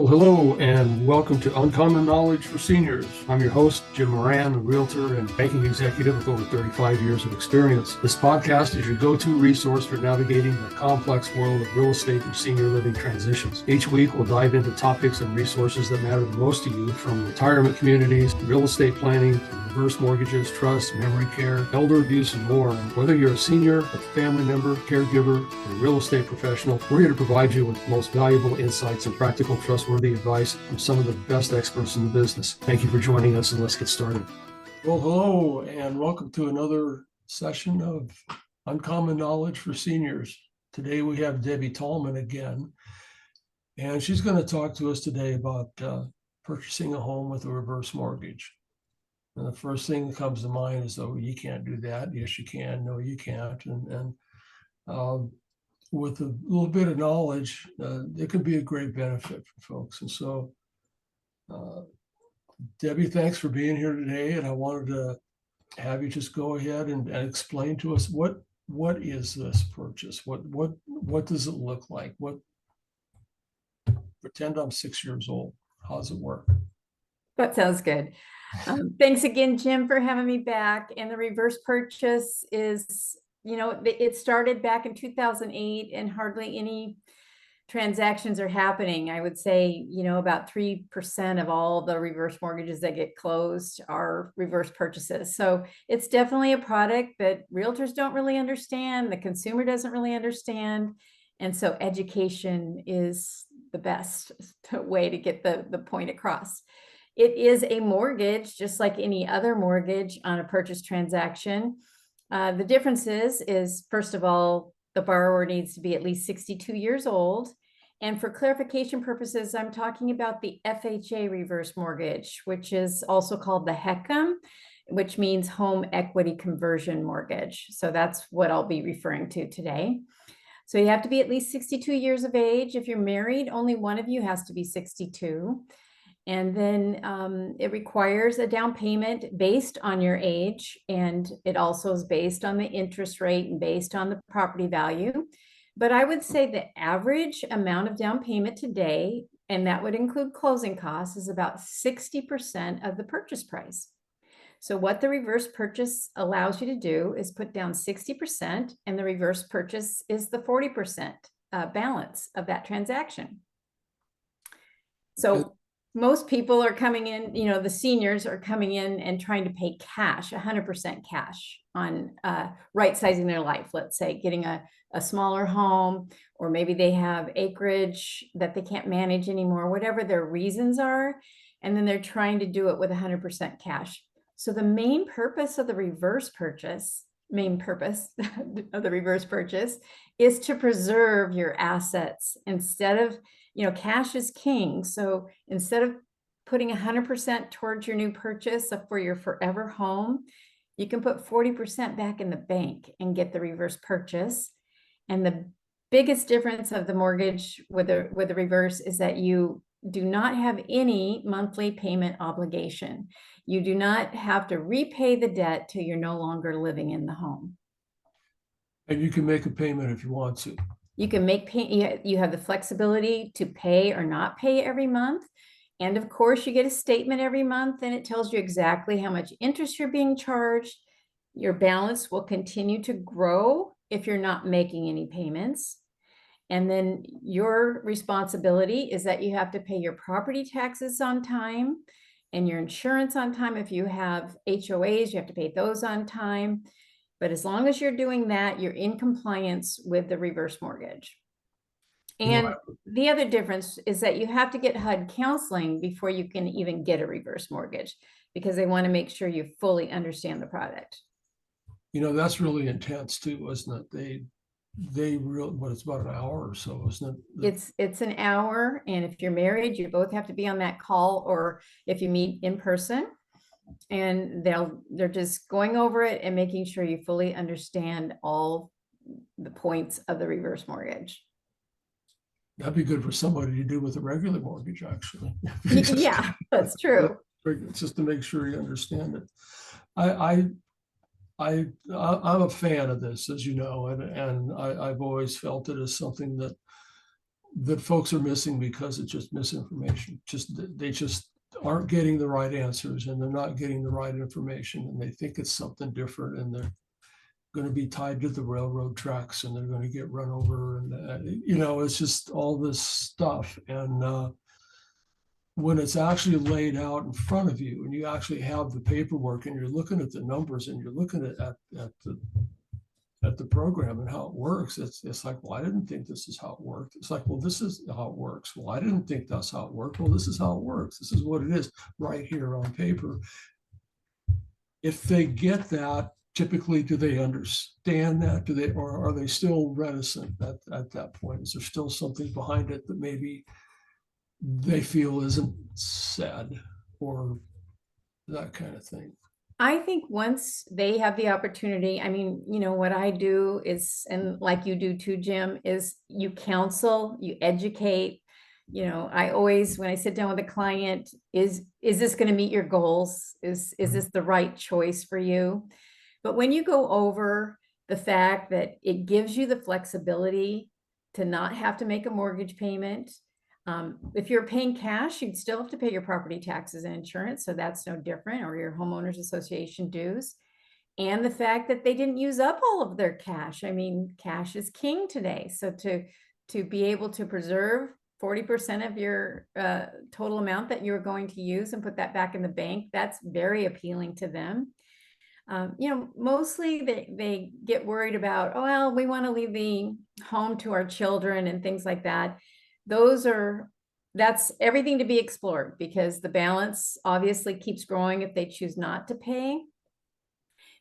Well, hello and welcome to Uncommon Knowledge for Seniors. I'm your host, Jim Moran, a realtor and banking executive with over 35 years of experience. This podcast is your go-to resource for navigating the complex world of real estate and senior living transitions. Each week, we'll dive into topics and resources that matter the most to you, from retirement communities, real estate planning, reverse mortgages, trust, memory care, elder abuse, and more. And whether you're a senior, a family member, caregiver, or real estate professional, we're here to provide you with the most valuable insights and practical, trustworthy advice from some of the best experts in the business. Thank you for joining us, and let's get started. Well, hello, and welcome to another session of Uncommon Knowledge for Seniors. Today we have Debbie Tallman again, and she's going to talk to us today about purchasing a home with a reverse mortgage. And the first thing that comes to mind is, oh, you can't do that. Yes, you can. No, you can't. And with a little bit of knowledge, it can be a great benefit for folks. And so, Debbie, thanks for being here today. And I wanted to have you just go ahead and explain to us what is this purchase? What does it look like? Pretend I'm 6 years old. How does it work? That sounds good. Thanks again, Jim, for having me back. And the reverse purchase is, it started back in 2008 and hardly any transactions are happening. I would say, about 3% of all the reverse mortgages that get closed are reverse purchases. So it's definitely a product that realtors don't really understand. The consumer doesn't really understand. And so education is the best way to get the point across. It is a mortgage, just like any other mortgage on a purchase transaction. The difference is, first of all, the borrower needs to be at least 62 years old. And for clarification purposes, I'm talking about the FHA reverse mortgage, which is also called the HECM, which means home equity conversion mortgage. So that's what I'll be referring to today. So you have to be at least 62 years of age. If you're married, only one of you has to be 62. And then it requires a down payment based on your age. And it also is based on the interest rate and based on the property value. But I would say the average amount of down payment today, and that would include closing costs, is about 60% of the purchase price. So what the reverse purchase allows you to do is put down 60%, and the reverse purchase is the 40% balance of that transaction. So most people are coming in, the seniors are coming in and trying to pay cash, 100% cash on right sizing their life. Let's say getting a smaller home, or maybe they have acreage that they can't manage anymore, whatever their reasons are. And then they're trying to do it with 100% cash. So the main purpose of the reverse purchase is to preserve your assets. Instead of, cash is king. So instead of putting 100% towards your new purchase for your forever home, you can put 40% back in the bank and get the reverse purchase. And the biggest difference of the mortgage with the reverse is that you do not have any monthly payment obligation. You do not have to repay the debt till you're no longer living in the home. And you can make a payment if you want to. You can make you have the flexibility to pay or not pay every month. And of course, you get a statement every month, and it tells you exactly how much interest you're being charged. Your balance will continue to grow if you're not making any payments. And then your responsibility is that you have to pay your property taxes on time and your insurance on time. If you have HOAs, you have to pay those on time. But as long as you're doing that, you're in compliance with the reverse mortgage. And the other difference is that you have to get HUD counseling before you can even get a reverse mortgage, because they want to make sure you fully understand the product. That's really intense too, isn't it? It's about an hour or so, isn't it? It's an hour. And if you're married, you both have to be on that call, or if you meet in person. And they're just going over it and making sure you fully understand all the points of the reverse mortgage. That'd be good for somebody to do with a regular mortgage, actually. Yeah, that's true. Just to make sure you understand it. I'm a fan of this, as you know, and I've always felt it as something that that folks are missing because it's just misinformation. They just aren't getting the right answers, and they're not getting the right information, and they think it's something different, and they're going to be tied to the railroad tracks, and they're going to get run over, and it's just all this stuff. And when it's actually laid out in front of you, and you actually have the paperwork, and you're looking at the numbers, and you're looking at the program and how it works, it's like, well, I didn't think this is how it worked. It's like, well, this is how it works. Well, I didn't think that's how it worked. Well, this is how it works. This is what it is right here on paper. If they get that, typically, do they understand that? Or are they still reticent at that point? Is there still something behind it that maybe they feel isn't said, or that kind of thing? I think once they have the opportunity, I mean, what I do is, and like you do too, Jim, is you counsel, you educate. I always, when I sit down with a client, is this going to meet your goals? Is this the right choice for you? But when you go over the fact that it gives you the flexibility to not have to make a mortgage payment. If you're paying cash, you'd still have to pay your property taxes and insurance, so that's no different, or your homeowners association dues. And the fact that they didn't use up all of their cash. I mean, cash is king today. So to be able to preserve 40% of your total amount that you're going to use and put that back in the bank, that's very appealing to them. Mostly they get worried about, oh, well, we want to leave the home to our children and things like that. That's everything to be explored, because the balance obviously keeps growing if they choose not to pay,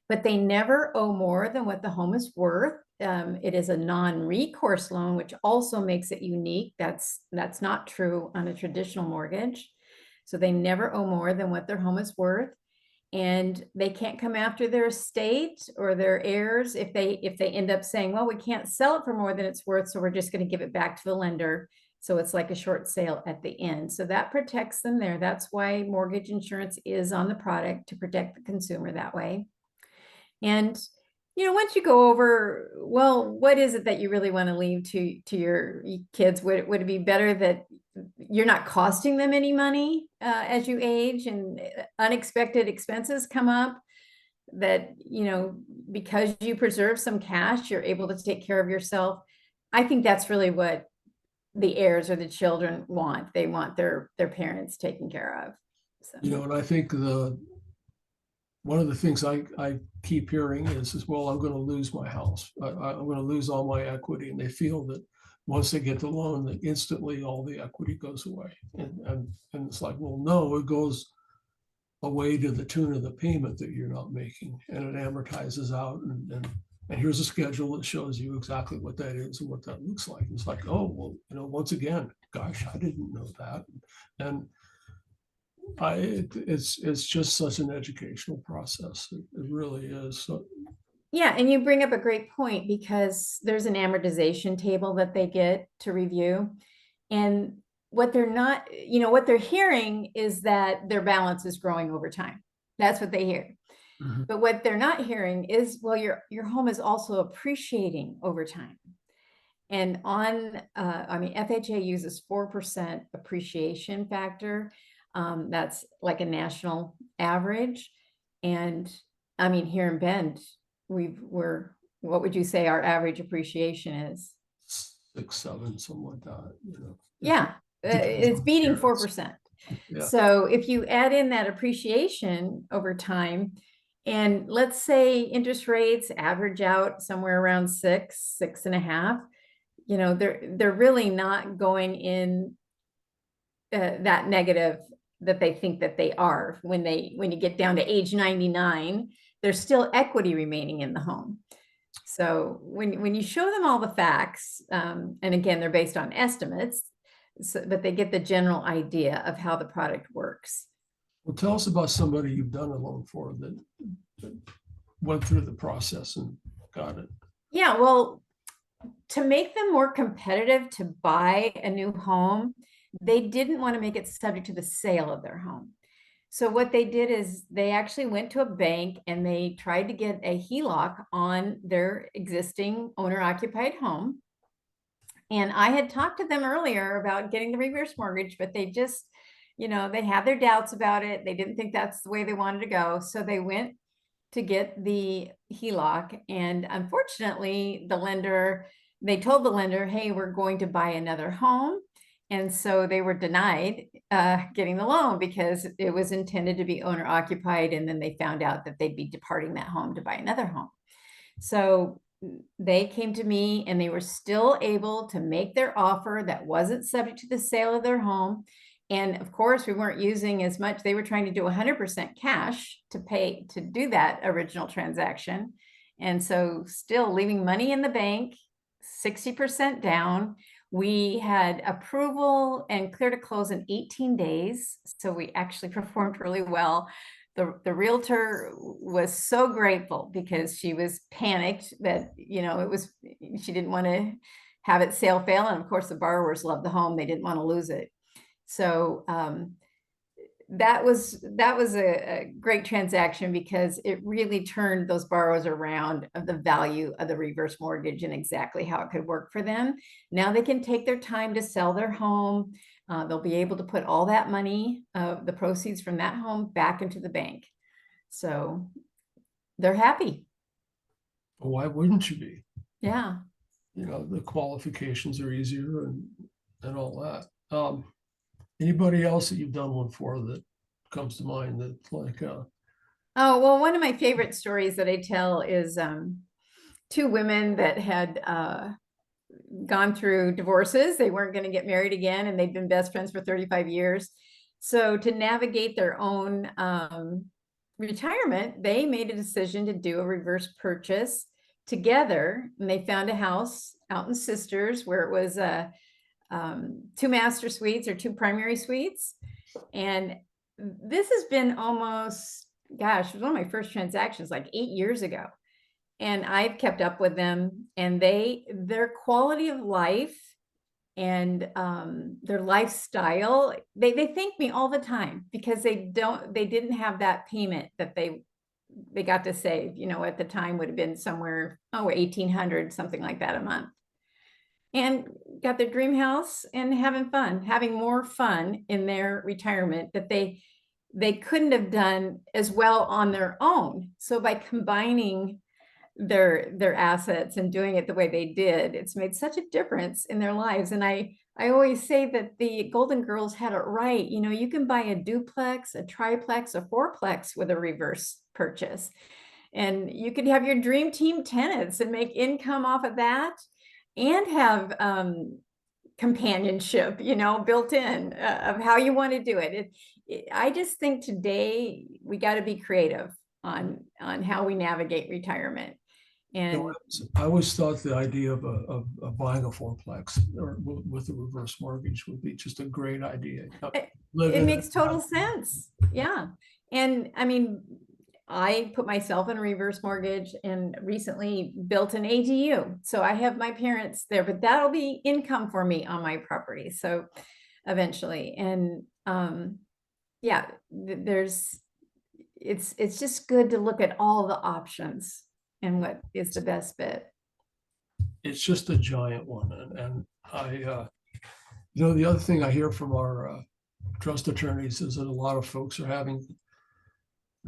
but they never owe more than what the home is worth. It is a non-recourse loan, which also makes it unique. That's not true on a traditional mortgage. So they never owe more than what their home is worth. And they can't come after their estate or their heirs if they end up saying, well, we can't sell it for more than it's worth, so we're just going to give it back to the lender. So it's like a short sale at the end. So that protects them there. That's why mortgage insurance is on the product, to protect the consumer that way. And once you go over, well, what is it that you really want to leave to your kids? Would it be better that you're not costing them any money as you age and unexpected expenses come up, that, because you preserve some cash, you're able to take care of yourself? I think that's really what the heirs or the children want. They want their parents taken care of. So. And I think one of the things I keep hearing is, well, I'm going to lose my house. I'm going to lose all my equity. And they feel that once they get the loan, that instantly all the equity goes away. And it's like, well, no, it goes away to the tune of the payment that you're not making. And it amortizes out. And here's a schedule that shows you exactly what that is and what that looks like. It's like, oh, well, once again, gosh, I didn't know that. And it's just such an educational process. It really is. So, yeah, and you bring up a great point, because there's an amortization table that they get to review, and what they're hearing is that their balance is growing over time. That's what they hear. Mm-hmm. But what they're not hearing is, well, your home is also appreciating over time. And FHA uses 4% appreciation factor. That's like a national average. And here in Bend, what would you say our average appreciation is? 6, 7, something like that. Yeah, it's beating 4%. Yeah. So if you add in that appreciation over time, and let's say interest rates average out somewhere around 6.5, they're really not going in that negative that they think that they are. When you get down to age 99, there's still equity remaining in the home. So when you show them all the facts, and again, they're based on estimates, but they get the general idea of how the product works. Well, tell us about somebody you've done a loan for that went through the process and got it. Yeah, well, to make them more competitive to buy a new home, they didn't want to make it subject to the sale of their home. So what they did is they actually went to a bank and they tried to get a HELOC on their existing owner-occupied home. And I had talked to them earlier about getting the reverse mortgage, but they just, they had their doubts about it. They didn't think that's the way they wanted to go. So they went to get the HELOC. And unfortunately, they told the lender, hey, we're going to buy another home. And so they were denied getting the loan because it was intended to be owner occupied. And then they found out that they'd be departing that home to buy another home. So they came to me and they were still able to make their offer that wasn't subject to the sale of their home. And of course, we weren't using as much. They were trying to do 100% cash to do that original transaction. And so still leaving money in the bank, 60% down. We had approval and clear to close in 18 days. So we actually performed really well. The realtor was so grateful because she was panicked that, she didn't want to have it sale fail. And of course, the borrowers loved the home. They didn't want to lose it. So that was a great transaction because it really turned those borrowers around of the value of the reverse mortgage and exactly how it could work for them. Now they can take their time to sell their home. They'll be able to put all that money, the proceeds from that home, back into the bank. So they're happy. Why wouldn't you be? Yeah. The qualifications are easier and all that. Anybody else that you've done one for that comes to mind that Oh, well, one of my favorite stories that I tell is two women that had gone through divorces. They weren't going to get married again, and they'd been best friends for 35 years. So to navigate their own retirement, they made a decision to do a reverse purchase together. And they found a house out in Sisters where it was 2 master suites or 2 primary suites. And this has been almost, gosh, it was one of my first transactions like 8 years ago. And I've kept up with them, and their quality of life and their lifestyle, they thank me all the time because they didn't have that payment that they got to save, at the time would have been somewhere, 1,800, something like that a month. And got their dream house and having more fun in their retirement that they couldn't have done as well on their own. So by combining their assets and doing it the way they did, it's made such a difference in their lives. And I always say that the Golden Girls had it right. You can buy a duplex, a triplex, a fourplex with a reverse purchase, and you could have your dream team tenants and make income off of that and have companionship, built in of how you want to do it. I just think today we got to be creative on how we navigate retirement. And I always thought the idea of buying a fourplex or with a reverse mortgage would be just a great idea. It makes total sense. Yeah. And I mean, I put myself in a reverse mortgage and recently built an ADU. So I have my parents there, but that'll be income for me on my property. So eventually, and yeah, it's just good to look at all the options and what is the best fit. It's just a giant one. And I, the other thing I hear from our trust attorneys is that a lot of folks are having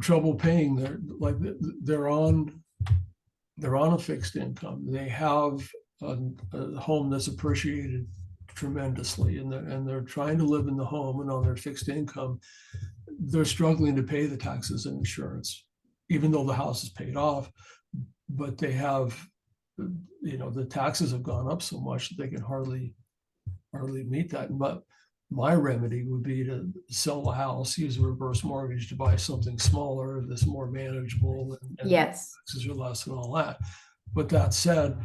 trouble paying they're on a fixed income. They have a home that's appreciated tremendously, and they're trying to live in the home, and on their fixed income, they're struggling to pay the taxes and insurance, even though the house is paid off. But they have, the taxes have gone up so much that they can hardly meet that. But my remedy would be to sell the house, use a reverse mortgage to buy something smaller that's more manageable, and Yes, taxes are less and all that. But that said,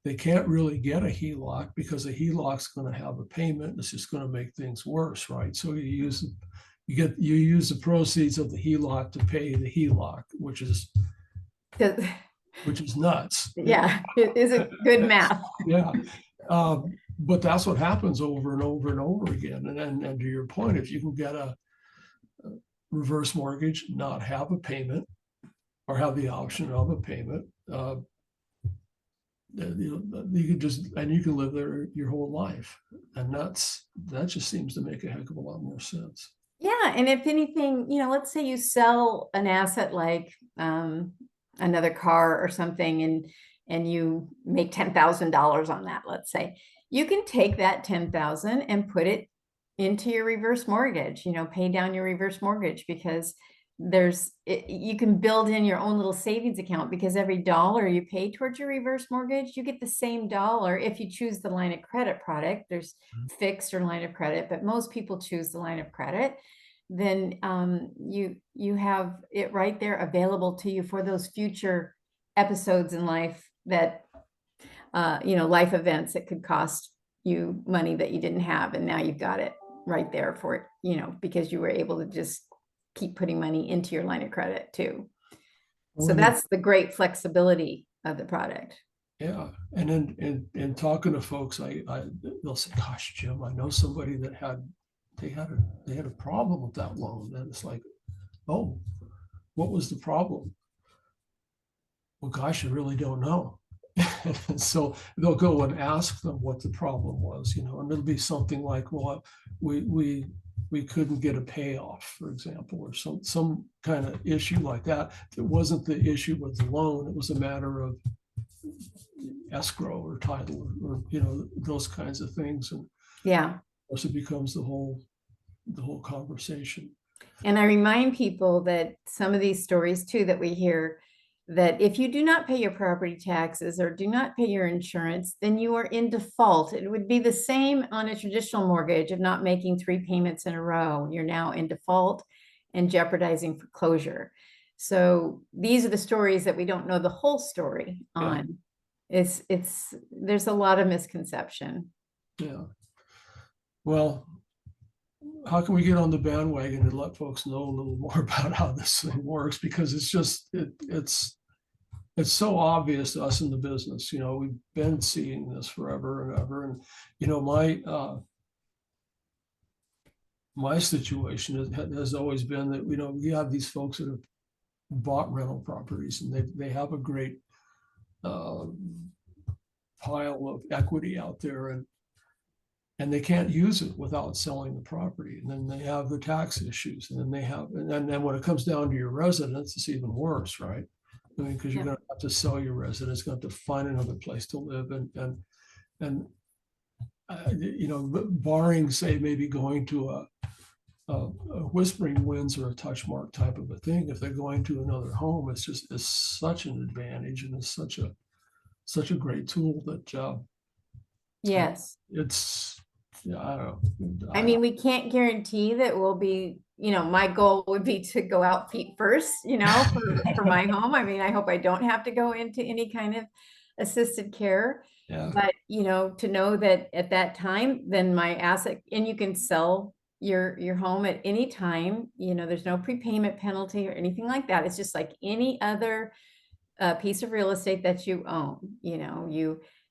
they can't really get a HELOC because a HELOC's going to have a payment. It's just going to make things worse, right? So you use the proceeds of the HELOC to pay the HELOC, which is nuts. Yeah, it is a good math. Yeah. But that's what happens over and over and over again. And to your point, if you can get a reverse mortgage, not have a payment or have the option of a payment, You can you can live there your whole life, and that just seems to make a heck of a lot more sense. Yeah, and if anything, let's say you sell an asset like another car or something, and you make $10,000 on that, let's say, you can take that 10,000 and put it into your reverse mortgage, pay down your reverse mortgage, because you can build in your own little savings account, because every dollar you pay towards your reverse mortgage, you get the same dollar if you choose the line of credit product. There's fixed or line of credit, but most people choose the line of credit. Then you have it right there available to you for those future episodes in life that life events that could cost you money that you didn't have, and now you've got it right there for it, because you were able to just keep putting money into your line of credit too. So that's the great flexibility of the product. Yeah, and then in talking to folks, they'll say, "Gosh, Jim, I know somebody that they had a problem with that loan." And it's like, "Oh, what was the problem?" Well, gosh, I really don't know. So they'll go and ask them what the problem was, and it'll be something like, "Well, we couldn't get a payoff," for example, or some kind of issue like that. It wasn't the issue with the loan; it was a matter of escrow or title, or those kinds of things. And Yeah. of course, it becomes the whole conversation. And I remind people that some of these stories too that we hear, that if you do not pay your property taxes or do not pay your insurance, then you are in default. It would be the same on a traditional mortgage of not making 3 payments in a row. You're now in default and jeopardizing foreclosure. So these are the stories that we don't know the whole story on. Yeah. There's a lot of misconception. Yeah. Well, how can we get on the bandwagon and let folks know a little more about how this thing works? Because it's so obvious to us in the business. We've been seeing this forever and ever. And my situation has always been that we have these folks that have bought rental properties, and they have a great pile of equity out there, and they can't use it without selling the property. And then they have the tax issues, and then when it comes down to your residence, it's even worse, right? I mean, because you're going to have to sell your residence, going to have to find another place to live, and barring, say, maybe going to a Whispering Winds or a Touchmark type of a thing, if they're going to another home, it's such an advantage, and it's such a great tool that yes, it's, I don't know. I mean, we can't guarantee that we'll be, my goal would be to go out feet first, for my home. I mean, I hope I don't have to go into any kind of assisted care. Yeah. But, to know that at that time, then my asset, and you can sell your home at any time, there's no prepayment penalty or anything like that. It's just like any other piece of real estate that you own.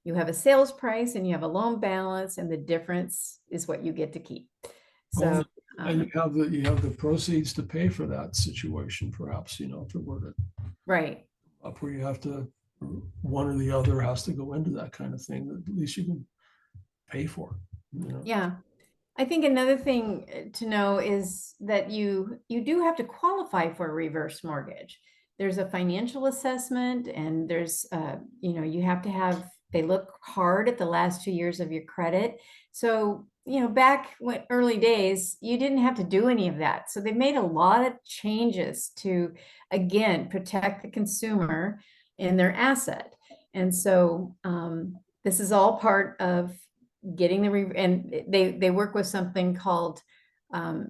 You have a sales price and you have a loan balance, and the difference is what you get to keep. So and you have the proceeds to pay for that situation, perhaps, if it were to right up where you have to, one or the other has to go into that kind of thing, that at least you can pay for. Yeah. I think another thing to know is that you do have to qualify for a reverse mortgage. There's a financial assessment, and there's you have to have, they look hard at the last 2 years of your credit. So back when early days, you didn't have to do any of that. So they've made a lot of changes to, again, protect the consumer and their asset. And so this is all part of getting and they work with something called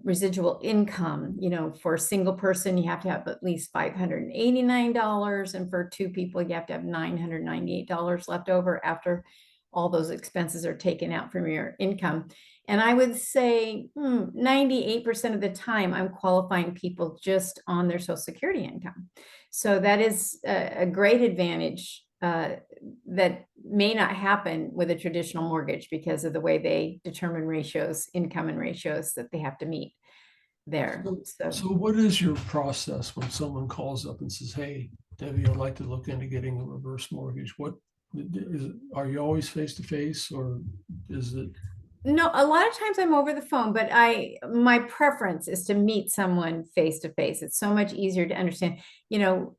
residual income. For a single person, you have to have at least $589, and for 2 people, you have to have $998 left over after all those expenses are taken out from your income. And I would say 98% of the time, I'm qualifying people just on their Social Security income. So that is a great advantage that may not happen with a traditional mortgage, because of the way they determine ratios, income and ratios that they have to meet there. So what is your process when someone calls up and says, "Hey, Debbie, I'd like to look into getting a reverse mortgage"? What Are you always face to face, or is it? No, a lot of times I'm over the phone, but my preference is to meet someone face to face. It's so much easier to understand. You know,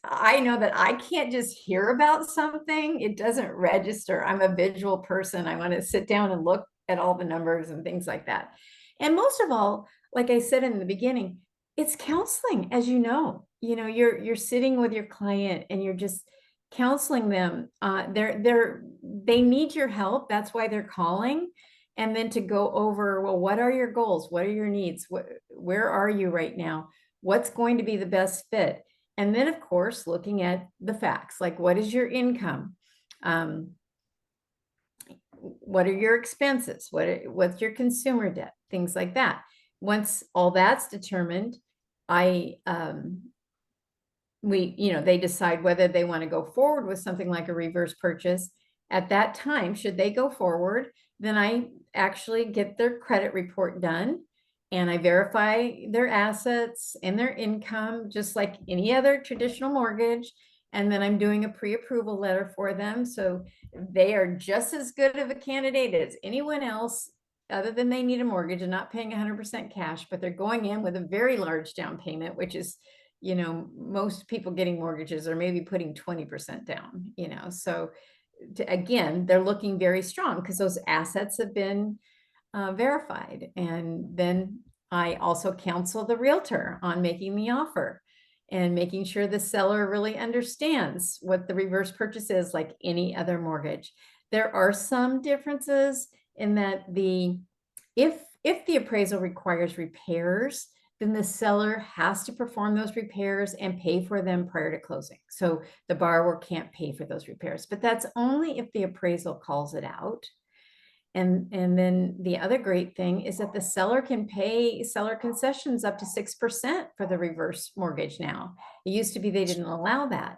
I know that I can't just hear about something. It doesn't register. I'm a visual person. I want to sit down and look at all the numbers and things like that. And most of all, like I said in the beginning, it's counseling, as you know. You're sitting with your client and you're just counseling them. They need your help. That's why they're calling. And then to go over, well, what are your goals? What are your needs? Where are you right now? What's going to be the best fit? And then, of course, looking at the facts, like what is your income? What are your expenses? What's your consumer debt? Things like that. Once all that's determined, they decide whether they want to go forward with something like a reverse purchase. At that time, should they go forward, then I actually get their credit report done and I verify their assets and their income, just like any other traditional mortgage. And then I'm doing a pre-approval letter for them. So they are just as good of a candidate as anyone else, other than they need a mortgage and not paying 100% cash, but they're going in with a very large down payment, which is, most people getting mortgages are maybe putting 20% down, so again, they're looking very strong because those assets have been verified. And then I also counsel the realtor on making the offer and making sure the seller really understands what the reverse purchase is, like any other mortgage. There are some differences in that if the appraisal requires repairs, then the seller has to perform those repairs and pay for them prior to closing. So the borrower can't pay for those repairs, but that's only if the appraisal calls it out. And then the other great thing is that the seller can pay seller concessions up to 6% for the reverse mortgage now. It used to be they didn't allow that.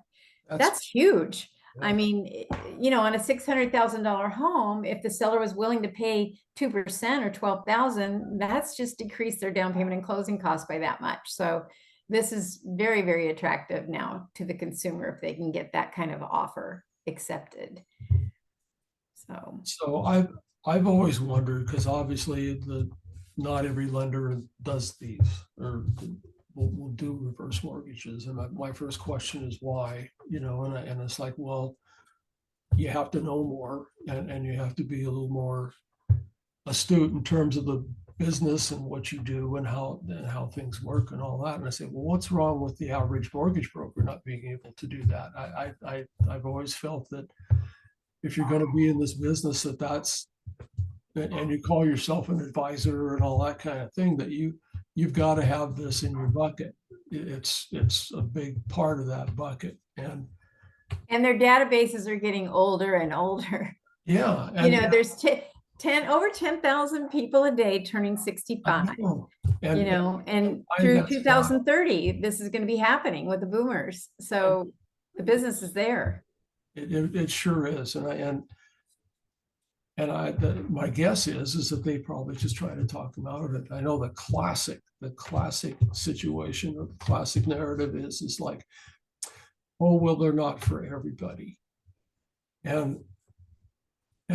That's huge. Yeah. I mean, on a $600,000 home, if the seller was willing to pay 2% or 12,000, that's just decreased their down payment and closing costs by that much. So this is very, very attractive now to the consumer if they can get that kind of offer accepted. So I've always wondered, because obviously not every lender does these or will do reverse mortgages. And my first question is why, and it's like, well, you have to know more and you have to be a little more astute in terms of the business and what you do and how things work and all that. And I say, well, what's wrong with the average mortgage broker not being able to do that? I've always felt that if you're going to be in this business, and you call yourself an advisor and all that kind of thing, that you've got to have this in your bucket. It's a big part of that bucket. And their databases are getting older and older. Yeah. There's over 10,000 people a day turning 65, and through 2030, this is going to be happening with the boomers. So the business is there. It sure is. My guess is that they probably just try to talk them out of it. I know the classic situation or the classic narrative is like, oh, well, they're not for everybody. And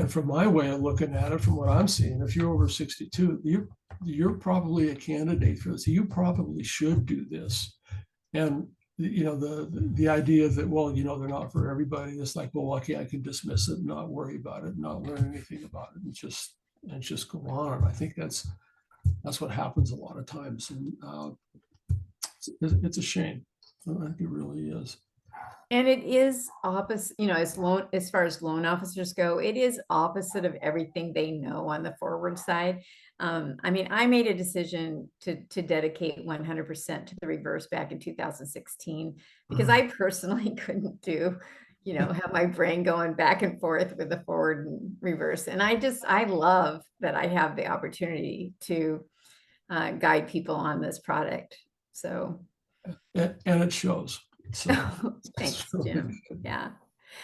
from my way of looking at it, from what I'm seeing, if you're over 62, you're probably a candidate for this. You probably should do this. And the idea that, well, they're not for everybody. It's like, well, okay, I can dismiss it, not worry about it, not learn anything about it, and just go on. I think that's what happens a lot of times, and it's a shame. I think it really is. And it is opposite, as far as loan officers go, it is opposite of everything they know on the forward side. I made a decision to dedicate 100% to the reverse back in 2016 because I personally couldn't have my brain going back and forth with the forward and reverse. And I love that I have the opportunity to guide people on this product. So. And it shows. So thanks, Jim. Yeah.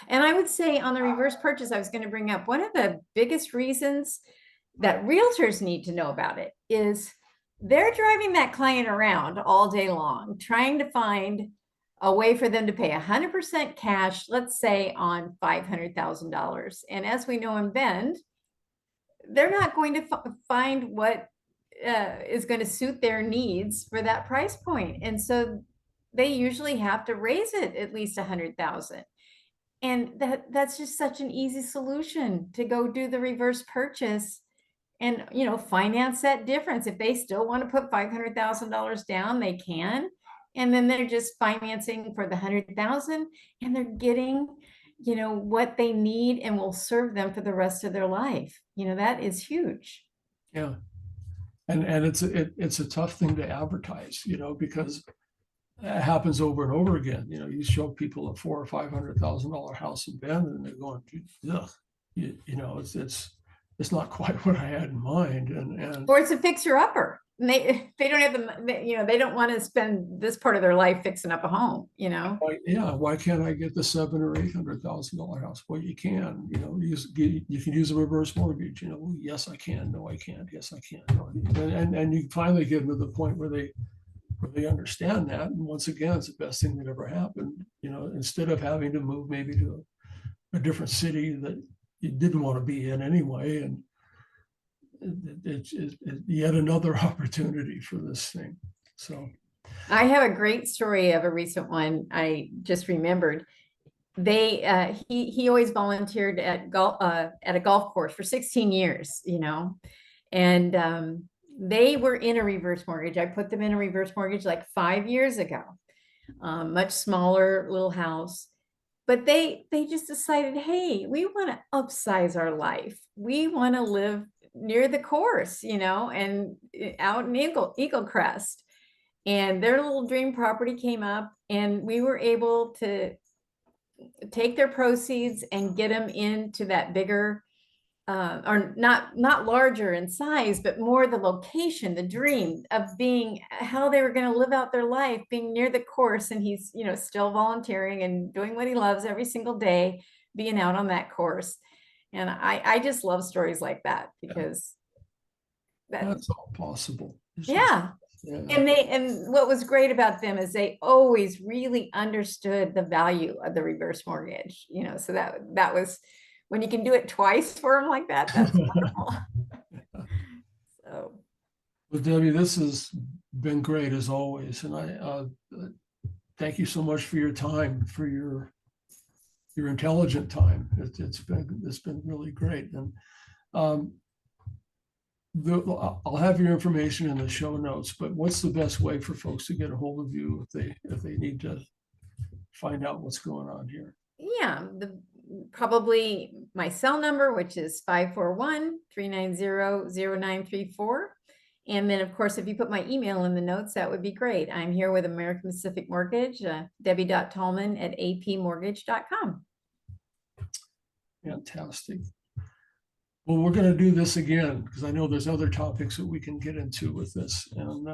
And I would say on the reverse purchase, I was going to bring up one of the biggest reasons that realtors need to know about it is they're driving that client around all day long, trying to find a way for them to pay 100% cash, let's say on $500,000. And as we know in Bend, they're not going to find what is going to suit their needs for that price point. And so they usually have to raise it at least 100,000. And that's just such an easy solution to go do the reverse purchase and, finance that difference. If they still want to put $500,000 down, they can. And then they're just financing for the 100,000 and they're getting, what they need and will serve them for the rest of their life. That is huge. Yeah. And it's a tough thing to advertise, because it happens over and over again. You show people a $400,000 or $500,000 house in Bend and they're going, ugh, it's not quite what I had in mind. And or it's a fixer upper. And they don't have they don't want to spend this part of their life fixing up a home, Why can't I get the $700,000 or $800,000 house? Well, you can, you can use a reverse mortgage. Well, yes, I can. No, I can't. Yes, I can. No, and you finally get to the point where they understand that. And once again, it's the best thing that ever happened. Instead of having to move maybe to a different city that you didn't want to be in anyway, and it's yet another opportunity for this thing. So I have a great story of a recent one I just remembered. He always volunteered at a golf course for 16 years, and they were in a reverse mortgage. I put them in a reverse mortgage like 5 years ago, much smaller little house. But they just decided, hey, we want to upsize our life. We want to live near the course, and out in Eagle Crest. And their little dream property came up, and we were able to take their proceeds and get them into that bigger, or not larger in size, but more the location, the dream of being how they were going to live out their life, being near the course. And he's, still volunteering and doing what he loves every single day, being out on that course. And I just love stories like that, because that's all possible. Yeah. And what was great about them is they always really understood the value of the reverse mortgage, so that was, when you can do it twice for them like that, that's wonderful. So, well, Debbie, this has been great as always. And I thank you so much for your time, for your intelligent time. It's been really great. And I'll have your information in the show notes, but what's the best way for folks to get a hold of you if they need to find out what's going on here? Yeah, probably my cell number, which is 541-390-0934. And then, of course, if you put my email in the notes, that would be great. I'm here with American Pacific Mortgage, debbie.tallman@apmortgage.com. Fantastic. Well, we're going to do this again, because I know there's other topics that we can get into with this. And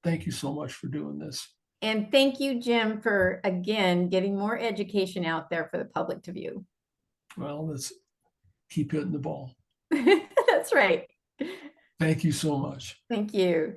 thank you so much for doing this. And thank you, Jim, for, again, getting more education out there for the public to view. Well, let's keep hitting the ball. That's right. Thank you so much. Thank you.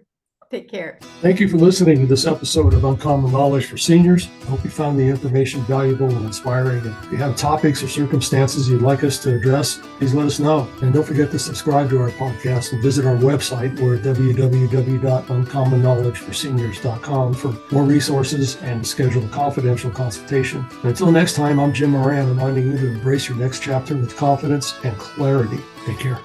Take care. Thank you for listening to this episode of Uncommon Knowledge for Seniors. I hope you found the information valuable and inspiring. And if you have topics or circumstances you'd like us to address, please let us know. And don't forget to subscribe to our podcast and visit our website. We're at www.uncommonknowledgeforseniors.com for more resources and schedule a confidential consultation. And until next time, I'm Jim Moran, reminding you to embrace your next chapter with confidence and clarity. Take care.